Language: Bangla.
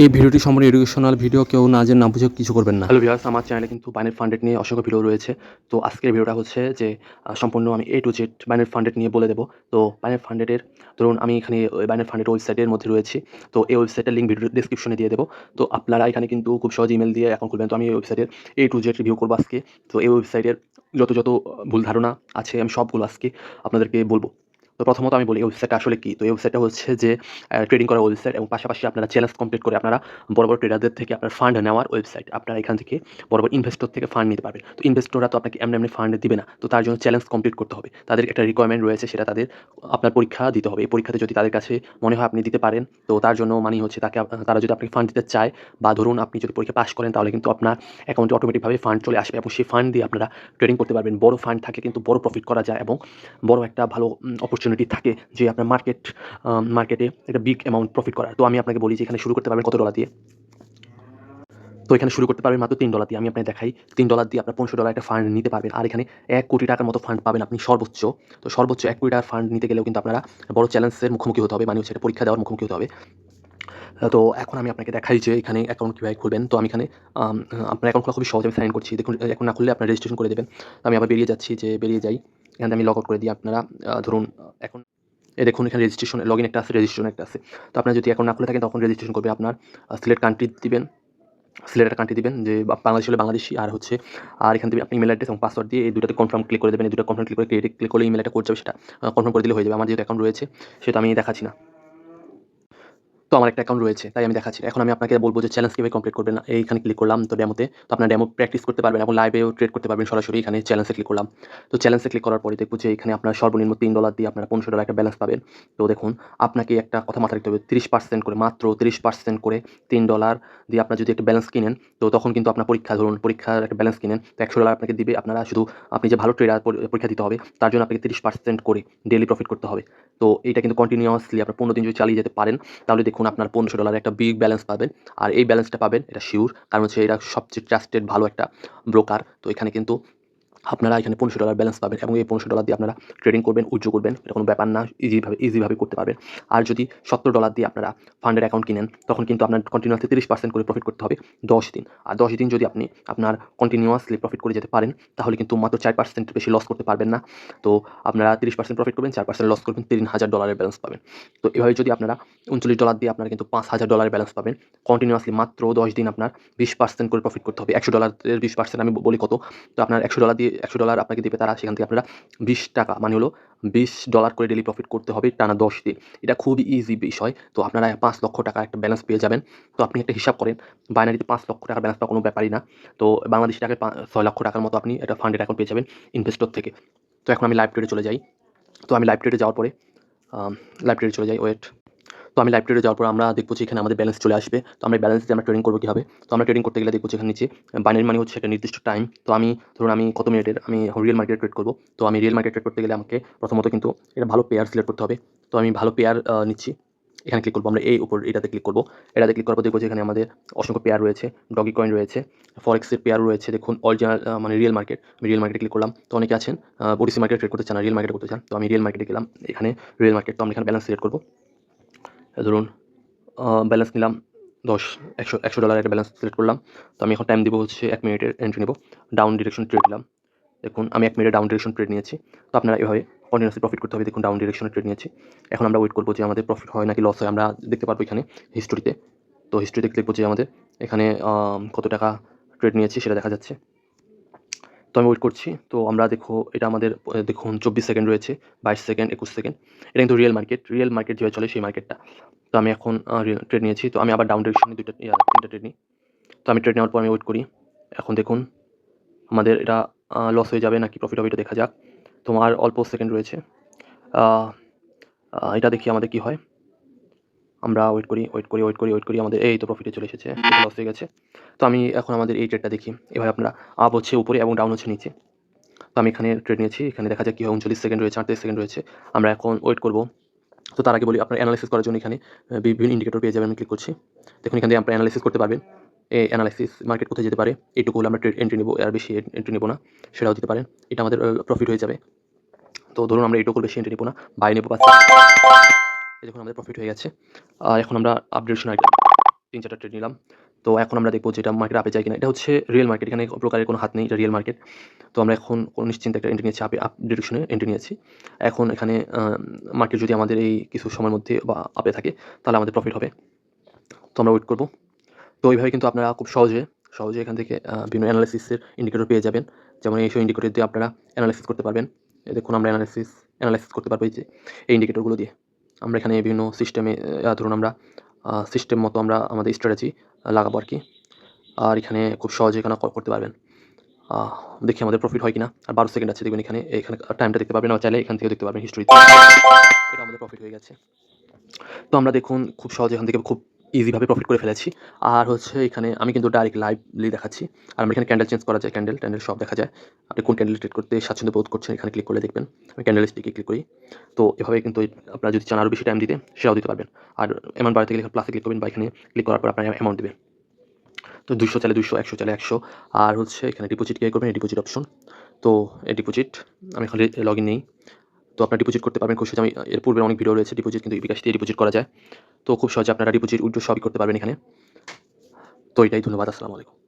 এই ভিডিওটি সম্পূর্ণ এডুকেশনাল ভিডিও, কেউ না জেনে না বুঝে কিছু করবেন না। হ্যালো ভিউয়ার্স, আমার চ্যানেলে কিন্তু বাইনারি ফান্ডেড নিয়ে অসংখ্য ভিডিও রয়েছে। তো আজকের ভিডিওটা হচ্ছে যে সম্পূর্ণ আমি A to Z binary funded নিয়ে বলে দেবো। তো বাইনারি ফান্ডেডের ধরুন আমি এখানে ওই বাইনারি ফান্ডেড ওয়েবসাইটের মধ্যে রয়েছি। তো এই ওয়েবসাইটের লিঙ্ক ভিডিও ডেসক্রিপশনে দিয়ে দেবো। তো আপনারা এখানে কিন্তু খুব সহজে ইমেল দিয়ে অ্যাকাউন্ট খুলবেন। তো আমি এই ওয়েবসাইটের A to Z রিভিউ করবো আজকে। তো এই ওয়েবসাইটের যত ভুল ধারণা আছে আমি সবগুলো আজকে আপনাদেরকে বলবো। তো প্রথমত আমি বলি এই ওয়েবসাইটটা আসলে কি। তো এই ওয়েবসাইটটা হচ্ছে যে ট্রেডিং করার ওয়েবসাইট এবং পাশাপাশি আপনারা চ্যালেঞ্জ কমপ্লিট করে আপনারা বড় ট্রেডারদের থেকে আপনার ফান্ড নেওয়ার ওয়েবসাইট। আপনারা এখান থেকে বড় ইনভেস্টর থেকে ফান্ড নিতে পারবেন। তো ইনভেস্টররা তো আপনাকে এমনি ফান্ড দিবে না। তো তার জন্য চ্যালেঞ্জ কমপ্লিট করতে হবে। তাদের একটা রিকোয়ারমেন্ট রয়েছে, সেটা তাদের আপনার পরীক্ষা দিতে হবে। এই পরীক্ষাতে যদি তাদের কাছে মনে হয় আপনি দিতে পারেন, তো তার জন্য মানি হচ্ছে তারা যদি আপনাকে ফান্ড দিতে চায় বা ধরুন আপনি যদি পরীক্ষা পাস করেন, তাহলে কিন্তু আপনার অ্যাকাউন্টে অটোমেটিকভাবে ফান্ড চলে আসবে এবং সেই ফান্ড দিয়ে আপনারা ট্রেডিং করতে পারবেন। বড় ফান্ড থাকলে কিন্তু বড় প্রফিট করা যায় এবং বড় একটা ভালো অপরচুনিটি থাকে যে আপনার মার্কেটে একটা বিগ অ্যামাউন্ট প্রফিট করার। তো আমি আপনাকে বলি যে এখানে শুরু করতে পারবেন কত ডলার দিয়ে। তো এখানে শুরু করতে পারবেন মাত্র $3 দিয়ে। আমি আপনাকে দেখাই, $3 দিয়ে আপনার $15 একটা ফান্ড নিতে পারবেন। আর এখানে ৳1 কোটি মতো ফান্ড পাবেন আপনি সর্বোচ্চ। তো সর্বোচ্চ ৳1 কোটি ফান্ড নিতে গেলেও কিন্তু আপনারা বড় চ্যালেঞ্জের মুখোমুখি হতে হবে, মানে হচ্ছে একটা পরীক্ষা দেওয়ার মুখোমুখি হতে হবে। তো এখন আমি আপনাকে দেখাই যে এখানে অ্যাকাউন্ট কীভাবে খুলবেন। তো আমি এখানে আপনার অ্যাকাউন্ট খোলা খুবই সহজ, আমি সাইন করছি। দেখুন এখন না খুললে আপনার রেজিস্ট্রেশন করে দেবেন। তো আমি আবার বেরিয়ে যাচ্ছি, যে বেরিয়ে যাই। এখান থেকে আমি লগ আউট করে দিই। আপনারা ধরুন এখন দেখুন এখানে রেজিস্ট্রেশন লগইন একটা আছে, রেজিস্ট্রেশন একটা আছে। তো আপনারা যদি অ্যাকাউন্ট না খুলে থাকেন তখন রেজিস্ট্রেশন করবে আপনার সিলেক্ট কান্ট্রি দিবেন। সিলেক্ট একটা কান্ট্রি দিবেন, যে বাংলাদেশ হলে বাংলাদেশী, আর এখান থেকে আপনি ইমেল অ্যাড্রেস এবং পাসওয়ার্ড দিয়ে এই দুটাতে কনফার্ম ক্লিক করে দেবেন। এই দুটো কনফার্ম ক্লিক করে ক্রিয়েট ক্লিক করলে ইমেল একটা কোড যাবে, সেটা কনফার্ম করে দিলে হয়ে যাবে। আমার যেহেতু অ্যাকাউন্ট রয়েছে সেটা আমি দেখাচ্ছি না। তো আমার একটা অ্যাকাউন্ট রয়েছে তাই আমি দেখাচ্ছি। এখন আমি আপনাকে বলব যে চ্যালেঞ্জ কিভাবে কমপ্লিট করবেন। এইখানে ক্লিক করলাম তো ডেমোতে। তো আপনার ডেমো প্র্যাকটিস করতে পারবেন এবং লাইভেও ট্রেড করতে পারবেন সরাসরি। এখানে চ্যালেঞ্জে ক্লিক করলাম। তো চ্যালেঞ্জে ক্লিক করার পরে দেখব যে এখানে আপনার সর্বনিম্ন $3 দিয়ে আপনারা $15 একটা ব্যালেন্স পাবেন। তো দেখুন আপনাকে একটা কথা মাথায় রাখতে হবে, 30% করে, মাত্র 30% করে $3 দিয়ে আপনার যদি একটা ব্যালেন্স কিনেন, তো তখন কিন্তু আপনার পরীক্ষার একটা ব্যালেন্স কিনেন তো $100 আপনাকে দিবে। আপনারা শুধু আপনি যে ভালো ট্রেডার পরীক্ষা দিতে হবে তার জন্য আপনাকে 30% করে ডেইলি প্রফিট করতে হবে। তো এইটা কিন্তু কন্টিনিউয়াসলি আপনার 15 দিন যদি চালিয়ে যেতে পারেন, তাহলে দেখুন আপনার $15 একটা বিগ ব্যালেন্স পাবেন। আর এই ব্যালেন্সটা পাবেন এটা সিউর, কারণ হচ্ছে এটা সবচেয়ে ট্রাস্টেড ভালো একটা ব্রোকার। তো এখানে কিন্তু আপনারা এখানে $15 ব্যালেন্স পাবেন এবং এই $15 দিয়ে আপনারা ট্রেডিং করবেন, উইথড্র করবেন। এটা কোনো ব্যাপার না, ইজিভাবে করতে পারবেন। আর যদি $70 দিয়ে আপনারা ফান্ডের অ্যাকাউন্ট কিনেন, তখন কিন্তু আপনার কন্টিনিউয়াসলি 30% করে প্রফিট করতে হবে 10 দিন। আর 10 দিন যদি আপনি আপনার কন্টিনিউয়াসলি প্রফিট করে যেতে পারেন, তাহলে কিন্তু মাত্র 4% বেশি লস করতে পারবেন না। তো আপনারা 30% প্রফিট করবেন, 4% লস করবেন, $3000 ব্যালেন্স পাবেন। তো এভাবে যদি আপনারা $39 দিয়ে আপনারা কিন্তু $5000 ব্যালেন্স পাবেন। কন্টিনিউয়াসলি মাত্র 10 দিন আপনার 20% করে প্রফিট করতে হবে। $100 এর 20% আমি বলি কত? তো আপনার $100 আপনাকে দিবে তারা, সেখান থেকে আপনারা ৳20 মানে হলো $20 করে ডেইলি প্রফিট করতে হবে টানা 10 দিন। এটা খুবই ইজি বিষয়। তো আপনারা ৳5,00,000 একটা ব্যালেন্স পেয়ে যাবেন। তো আপনি একটা হিসাব করেন, বাইনারিতে ৳5,00,000 ব্যালেন্স পাওয়া কোনো ব্যাপারই না। তো বাংলাদেশী টাকায় ৳6,00,000 মতো আপনি একটা ফান্ডের অ্যাকাউন্ট পেয়ে যাবেন ইনভেস্টর থেকে। তো এখন আমি লাইভ ট্রেডে চলে যাই। তো আমি লাইভ ট্রেডে যাওয়ার পরে লাইভ ট্রেডে চলে যাই, ওয়েট। তো আমি লাইভ ট্রেডে যাওয়ার পর আমরা দেখব যে এখানে আমাদের ব্যালেন্স চলে আসবে। তো আমরা ব্যালেন্স দিয়ে আমরা ট্রেডিং করব কীভাবে? তো আমরা ট্রেডিং করতে গেলে দেখব যে এখানে নিচে বাইনারি মানি হচ্ছে একটা নির্দিষ্ট টাইম। তো ধরুন আমি কত মিনিটের আমি রিয়েল মার্কেটে ট্রেড করব। তো আমি রিয়েল মার্কেটে ট্রেড করতে গেলে আমাকে প্রথমত কিন্তু এটা ভালো পেয়ার সিলেক্ট করতে হবে। তো আমি ভালো পেয়ার নিচ্ছি। এখানে ক্লিক করব আমরা, এই উপর এটাতে ক্লিক করব। এটাতে ক্লিক করার পর দেখব যে এখানে আমাদের অসংখ্য পেয়ার রয়েছে, ডগি কয়েন রয়েছে, ফরেক্সের পেয়ার রয়েছে। দেখুন অরিজিনাল মানে রিয়েল মার্কেট। আমি রিয়েল মার্কেটে ক্লিক করলাম। তো অনেকে আছেন ওটিসি মার্কেটে ট্রেড করতে চান না, রিয়েল মার্কেটে করতে চান। তো আমি রিয়েল মার্কেটে গেলাম। এখানে রিয়েল মার্কেট। তো আমরা এখানে ব্যালেন্স সিলেক্ট করব। ধরুন ব্যালেন্স নিলাম 10, $100 একটা ব্যালেন্স সিলেক্ট করলাম। তো আমি এখন টাইম দিব হচ্ছে 1 মিনিটের এন্ট্রি নেব। ডাউন ডিরেকশন ট্রেড নিলাম। দেখুন আমি 1 মিনিটে ডাউন ডিরেকশন ট্রেড নিয়েছি। তো আপনারা এভাবে কন্টিনিউয়াসলি প্রফিট করতে হবে। দেখুন ডাউন ডিরেকশনে ট্রেড নিয়েছি। এখন আমরা ওয়েট করব যে আমাদের প্রফিট হয় নাকি লস হয়। আমরা দেখতে পারবো এখানে হিস্টোরিতে। তো হিস্টোরিতে দেখব যে আমাদের এখানে কত টাকা ট্রেড নিয়েছি সেটা দেখা যাচ্ছে। তো আমি ওয়েট করছি। তো আমরা এটা আমাদের দেখুন 24 সেকেন্ড রয়েছে, 22 সেকেন্ড, 21 সেকেন্ড। এটা কিন্তু রিয়েল মার্কেট। রিয়েল মার্কেট যেভাবে চলে সেই মার্কেটটা। তো আমি এখন ট্রেড নিয়েছি। তো আমি আবার ডাউন ডিরেকশনে 3টা ট্রেড নিই। তো আমি ট্রেড নেওয়ার পর আমি ওয়েট করি। এখন দেখুন আমাদের এটা লস হয়ে যাবে নাকি প্রফিট হবে এটা দেখা যাক। তো আর অল্প সেকেন্ড রয়েছে। আ এটা দেখি আমাদের কি হয়। আমরা ওয়েট করি। আমাদের এই তো প্রফিটে চলে এসেছে। এটা লস হয়ে গেছে। তো আমি এখন আমাদের এই ট্রেডটা দেখি। এভাবে আপনারা আপ হচ্ছে উপরে এবং ডাউন হচ্ছে নিচে। তো আমি এখানে ট্রেড নিয়েছি। এখানে দেখা যাক কি হয়। 39 সেকেন্ড রয়েছে, 38 সেকেন্ড রয়েছে। আমরা এখন ওয়েট করব। তো তার আগে বলি আপনার অ্যানালাইসিস করার জন্য এখানে বিভিন্ন ইন্ডিকেটর পেয়ে যাবেন। আমি ক্লিক করছি। দেখুন এখান থেকে আপনারা অ্যানালাইসিস করতে পারবেন। এই অ্যানালাইসিস মার্কেট কোথায় যেতে পারে এইটুকু হলে আমরা এন্ট্রি নেব, আর বেশি এন্ট্রি নেব না, সেটাও দিতে পারেন। এটা আমাদের প্রফিট হয়ে যাবে। তো ধরুন আমরা এইটুকুর বেশি এন্ট্রি নেব না, বাই নেব 5। এই দেখুন আমাদের প্রফিট হয়ে গেছে। এখন আমরা আপডেশন আইটেম 3-4টা ট্রেড নিলাম। তো এখন আমরা দেখব যে এটা মার্কেট আপে যায় কিনা। এটা হচ্ছে রিয়েল মার্কেট, এখানে ব্রোকারের কোনো হাত নেই, এটা রিয়েল মার্কেট। তো আমরা এখন কোনো নিশ্চিন্তে একটা এন্ট্রি নিয়েছি, আপ ডিরেকশনে এন্ট্রি নিয়েছি। এখন এখানে মার্কেট যদি আমাদের এই কিছু সময়ের মধ্যে বা আপে থাকে তাহলে আমাদের প্রফিট হবে। তো আমরা ওয়েট করব। তো এইভাবে কিন্তু আপনারা খুব সহজে এখান থেকে বিভিন্ন অ্যানালাইসিসের ইন্ডিকেটর পেয়ে যাবেন। যেমন এইসব ইন্ডিকেটর দিয়ে আপনারা অ্যানালাইসিস করতে পারবেন। এই দেখুন আমরা অ্যানালাইসিস করতে পারবো এই যে এই ইন্ডিকেটরগুলো দিয়ে। আমরা এখানে বিভিন্ন সিস্টেমে ধরুন আমরা সিস্টেম মতো আমরা আমাদের স্ট্র্যাটেজি লাগাবো আরকি। আর এখানে খুব সহজে এখানে করতে পারবেন। দেখি আমাদের প্রফিট হয় কিনা। আর 12 সেকেন্ড আছে দেখবেন এখানে টাইমটা দেখতে পারবেন, আবার চাইলে এখান থেকেও দেখতে পারবেন হিস্ট্রিতে। এটা আমাদের প্রফিট হয়ে গেছে। তো আমরা দেখুন খুব সহজে এখান থেকে খুব ইজিভাবে প্রফিট করে ফেলেছি। আর হচ্ছে এখানে আমি কিন্তু ডাইরেক্ট লাইভলি দেখাচ্ছি। আর আমরা এখানে ক্যান্ডেল চেঞ্জ করা যায়, ট্যান্ডেল সব দেখা যায়। আপনি কোন ক্যান্ডেল ট্রেড করতে স্বাচ্ছন্দ্য বোধ করছেন এখানে ক্লিক করলে দেখবেন। আমি ক্যান্ডেল স্টিকে ক্লিক করি। তো এভাবে কিন্তু আপনারা যদি চান আরও বেশি টাইম দিতে সেটাও দিতে পারবেন। আর অ্যামাউন্ট বাড়াতে গেলে প্লাসে ক্লিক করবেন বা এখানে ক্লিক করার পর আপনার অ্যামাউন্ট দিবেন। তো 200 চাইলে 200, 100 চাইলে 100। আর হচ্ছে এখানে ডিপোজিট ক্লিক করবেন, এই ডিপোজিট অপশন। তো এই ডিপোজিট আমি খালি লগইন নেই। তো আপনারা ডিপোজিট করতে পারবেন খুব সহজে। আমি এর পূর্বে অনেক ভিডিও রয়েছে ডিপোজিট, কিন্তু বিকাশ দিয়ে ডিপোজিট করা যায়। তো খুব সহজে আপনারা ডিপোজিট, উইথড্র সবই করতে পারবেন এখানে। তো এটাই, ধন্যবাদ। আসসালামু আলাইকুম।